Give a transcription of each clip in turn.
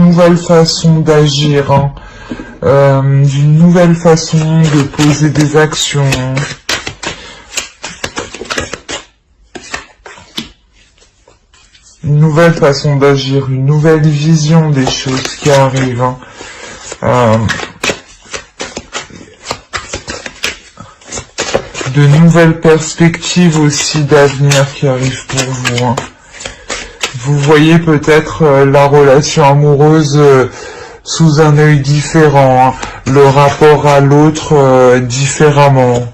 nouvelle façon d'agir, hein, d'une nouvelle façon de poser des actions. Une nouvelle façon d'agir, une nouvelle vision des choses qui arrivent. Hein. De nouvelles perspectives aussi d'avenir qui arrivent pour vous. Hein. Vous voyez peut-être la relation amoureuse sous un œil différent, hein. Le rapport à l'autre différemment,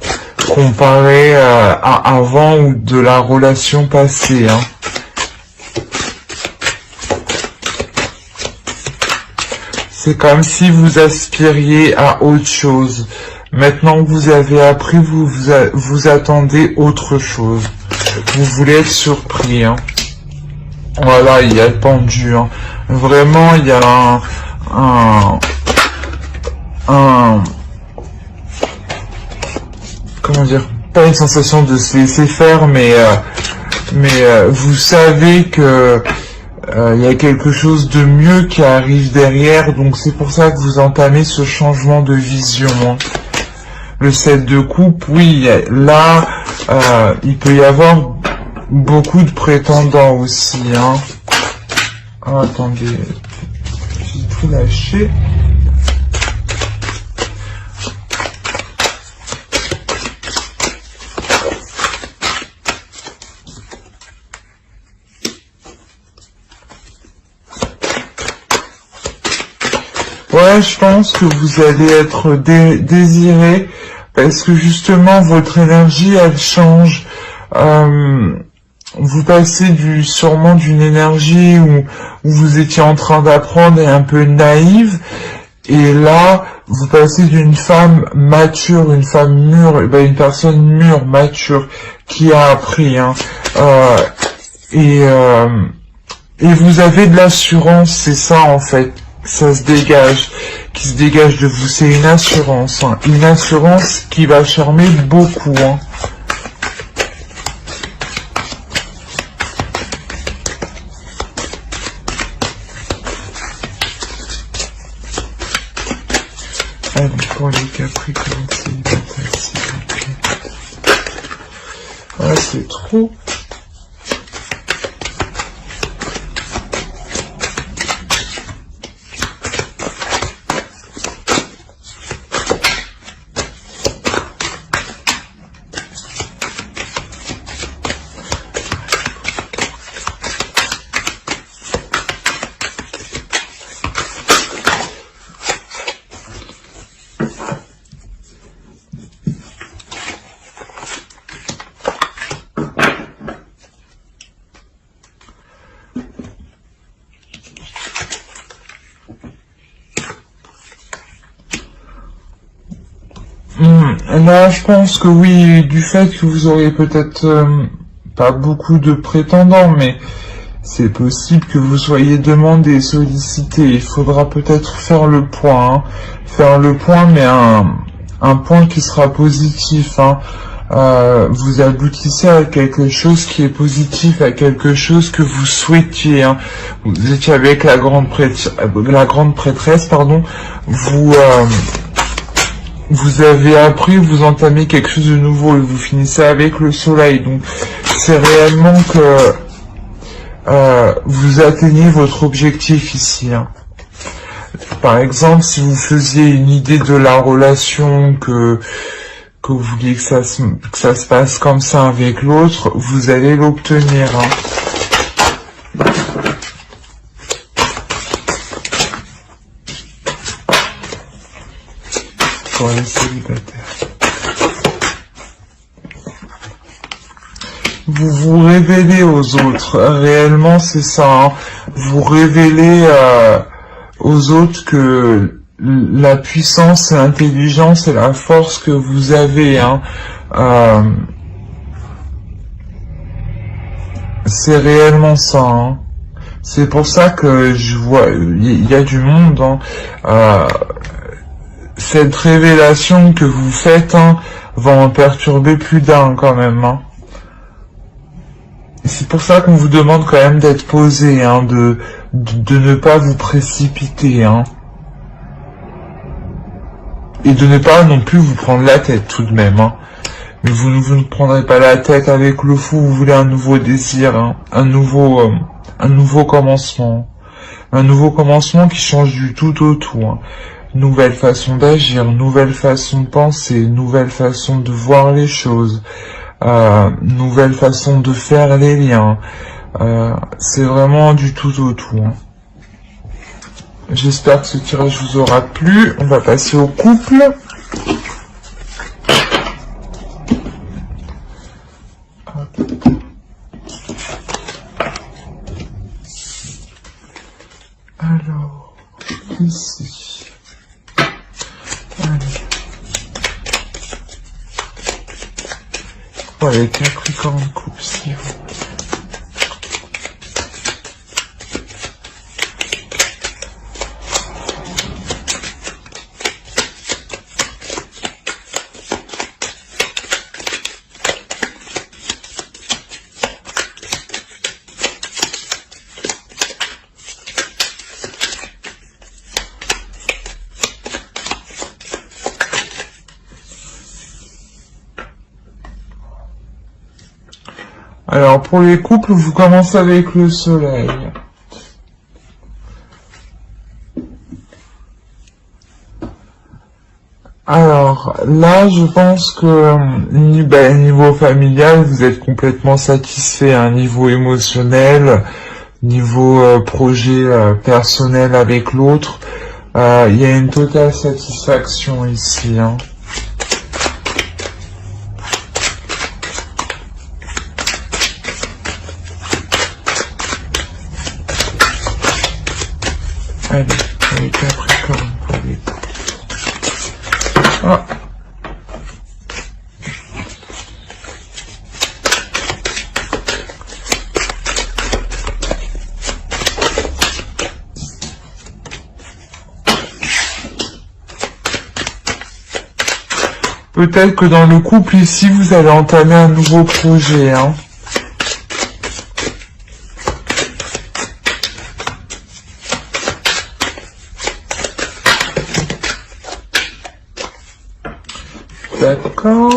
comparé à avant ou de la relation passée. Hein. C'est comme si vous aspiriez à autre chose. Maintenant que vous avez appris, vous attendez autre chose. Vous voulez être surpris. Hein. Voilà, il y a le pendu. Hein. Vraiment, il y a comment dire, pas une sensation de se laisser faire, mais vous savez que il y a quelque chose de mieux qui arrive derrière, donc c'est pour ça que vous entamez ce changement de vision. Hein. Le 7 de coupe, oui, là, il peut y avoir beaucoup de prétendants aussi. Hein. Oh, attendez, j'ai tout lâché. Ouais, je pense que vous allez être désiré parce que justement votre énergie elle change. Vous passez sûrement d'une énergie où vous étiez en train d'apprendre et un peu naïve, et là vous passez d'une femme mature, une femme mûre, une personne mûre, mature qui a appris. Hein. Et vous avez de l'assurance, c'est ça en fait. Ça se dégage, qui se dégage de vous, c'est une assurance, hein, une assurance qui va charmer beaucoup. Hein. Allez, pour les Capricornes, célibataires, s'il vous plaît. Ah, c'est trop. Là, je pense que oui, du fait que vous auriez peut-être pas beaucoup de prétendants, mais c'est possible que vous soyez demandé, sollicité. Il faudra peut-être faire le point, hein. Faire le point, mais un point qui sera positif. Hein. Vous aboutissez à quelque chose qui est positif, à quelque chose que vous souhaitiez. Hein. Vous étiez avec la grande prêtresse, pardon. Vous avez appris, vous entamez quelque chose de nouveau et vous finissez avec le soleil. Donc c'est réellement que vous atteignez votre objectif ici. Hein. Par exemple, si vous faisiez une idée de la relation que vous vouliez que ça se passe comme ça avec l'autre, vous allez l'obtenir. Hein. Pour les célibataires. Vous vous révélez aux autres, réellement c'est ça, hein. Vous révélez aux autres que la puissance, l'intelligence et la force que vous avez, hein, c'est réellement ça, hein. C'est pour ça que je vois, il y a du monde, hein. Cette révélation que vous faites, hein, va en perturber plus d'un quand même. Hein. C'est pour ça qu'on vous demande quand même d'être posé, hein, de ne pas vous précipiter, hein. Et de ne pas non plus vous prendre la tête tout de même, hein. Mais vous ne prendrez pas la tête avec le fou, vous voulez un nouveau désir, hein, un nouveau commencement. Un nouveau commencement qui change du tout au tout, hein. Nouvelle façon d'agir, nouvelle façon de penser, nouvelle façon de voir les choses, nouvelle façon de faire les liens. C'est vraiment du tout au tout, hein. J'espère que ce tirage vous aura plu. On va passer au couple. Alors, ici. Allez. Voilà, les Capricorne couple, s'il vous plaît. Alors, pour les couples, vous commencez avec le soleil. Alors, là, je pense que niveau familial, vous êtes complètement satisfait, hein, niveau émotionnel, niveau projet personnel avec l'autre. Il y a une totale satisfaction ici, hein. Allez, les Capricornes pour les couples. Ah. Peut-être que dans le couple ici, vous allez entamer un nouveau projet, hein. D'accord.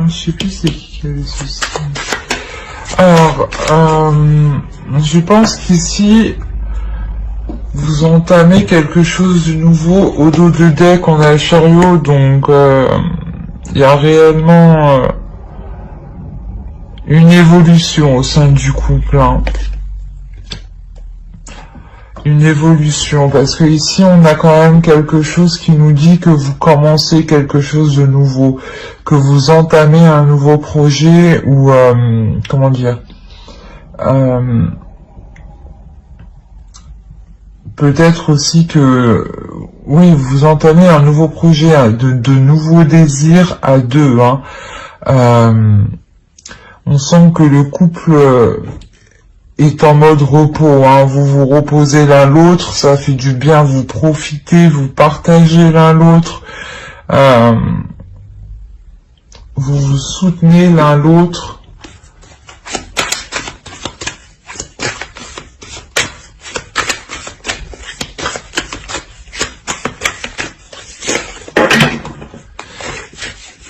Je sais plus c'est qui avait ceci. Alors, je pense qu'ici, vous entamez quelque chose de nouveau. Au dos de deck, on a le chariot, donc il y a réellement une évolution au sein du couple, hein. Une évolution, parce que ici on a quand même quelque chose qui nous dit que vous commencez quelque chose de nouveau, que vous entamez un nouveau projet, ou comment dire, peut-être aussi que, oui, vous entamez un nouveau projet, hein, de nouveaux désirs à deux, hein. On sent que le couple est en mode repos, hein. Vous vous reposez l'un l'autre, ça fait du bien, vous profitez, vous partagez l'un l'autre, vous vous soutenez l'un l'autre.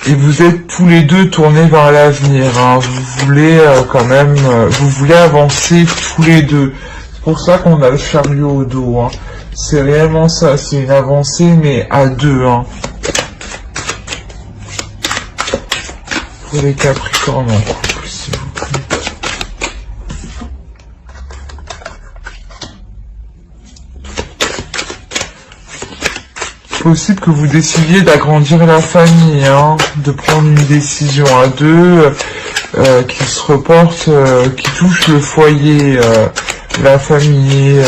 Et vous êtes tous les deux tournés vers l'avenir, hein. Vous voulez quand même, vous voulez avancer tous les deux. C'est pour ça qu'on a le chariot au dos, hein. C'est réellement ça, c'est une avancée, mais à deux, hein. Pour les Capricornes en couple, s'il vous plaît. Possible que vous décidiez d'agrandir la famille, hein, de prendre une décision à deux qui se reporte, qui touche le foyer, la famille.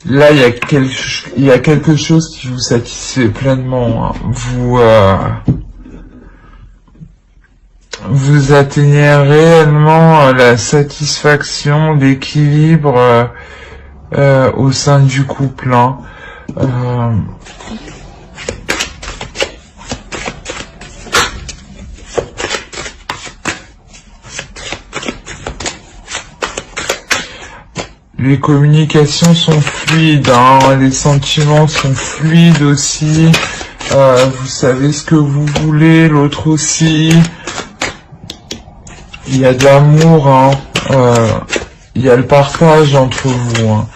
Là, il y a quelque chose qui vous satisfait pleinement, hein. Vous atteignez réellement la satisfaction, l'équilibre au sein du couple, hein. Les communications sont fluides, hein, les sentiments sont fluides aussi, vous savez ce que vous voulez, l'autre aussi. Il y a de l'amour, hein, il y a le partage entre vous, hein.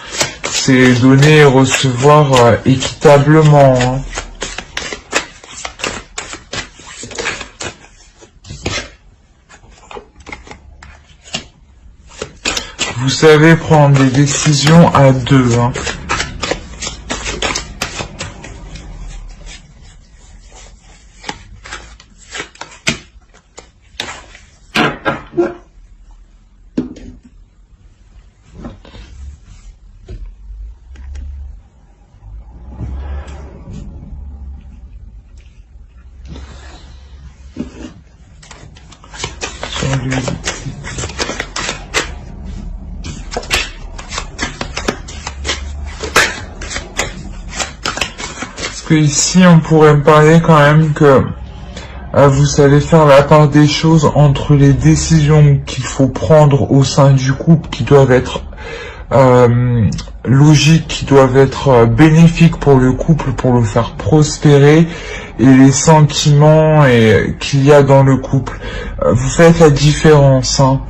C'est donner et recevoir équitablement, hein. Vous savez prendre des décisions à deux, hein. Ici, on pourrait me parler quand même que vous savez faire la part des choses entre les décisions qu'il faut prendre au sein du couple, qui doivent être logiques, qui doivent être bénéfiques pour le couple, pour le faire prospérer, et les sentiments qu'il y a dans le couple. Vous faites la différence, hein.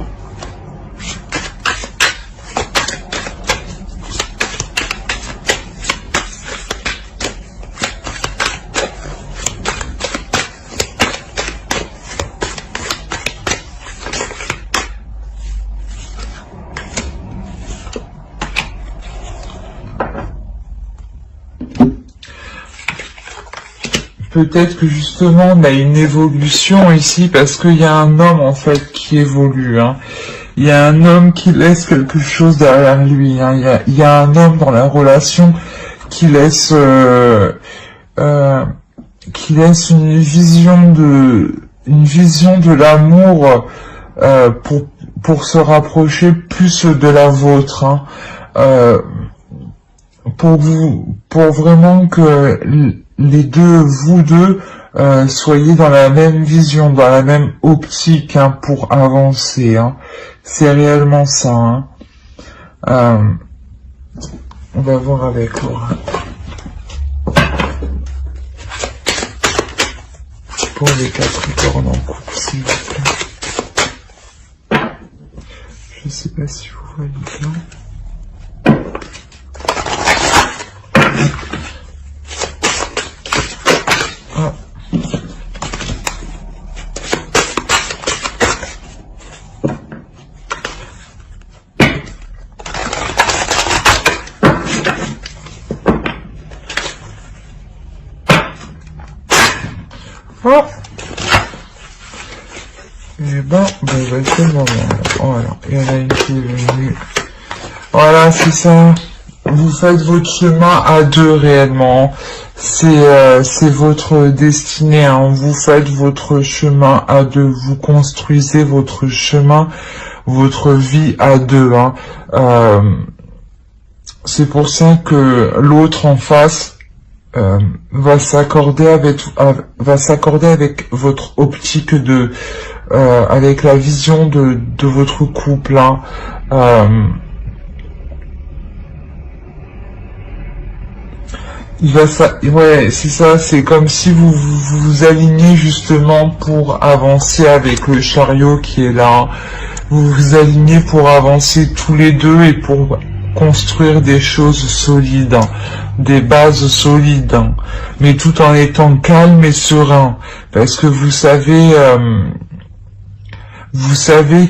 Peut-être que justement on a une évolution ici parce qu'il y a un homme en fait qui évolue, hein. Il y a un homme qui laisse quelque chose derrière lui, hein. Il y a un homme dans la relation qui laisse une vision de l'amour pour se rapprocher plus de la vôtre, hein. Pour vraiment que vous deux, soyez dans la même vision, dans la même optique, hein, pour avancer, hein. C'est réellement ça, hein. On va voir avec Laura. Pour les Capricornes en couple, s'il vous plaît. Je sais pas si vous voyez bien. Oh. Et ben, c'est le moment. Voilà, il y en a une qui est venue. Voilà, c'est ça. Vous faites votre chemin à deux réellement. C'est votre destinée, hein. Vous faites votre chemin à deux. Vous construisez votre chemin, votre vie à deux, hein. C'est pour ça que l'autre en face va s'accorder avec votre optique avec la vision de votre couple, hein. Ouais, c'est ça, c'est comme si vous alignez justement pour avancer avec le chariot qui est là. Vous vous alignez pour avancer tous les deux et pour construire des choses solides, hein, des bases solides, hein, mais tout en étant calme et serein, parce que vous savez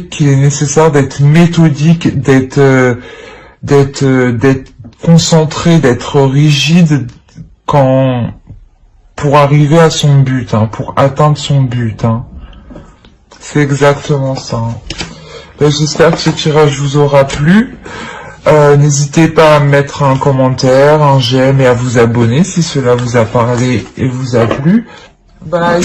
qu'il est nécessaire d'être méthodique, d'être concentré, d'être rigide pour arriver à son but, hein, pour atteindre son but, hein. C'est exactement ça, hein. J'espère que ce tirage vous aura plu. N'hésitez pas à mettre un commentaire, un j'aime et à vous abonner si cela vous a parlé et vous a plu. Bye.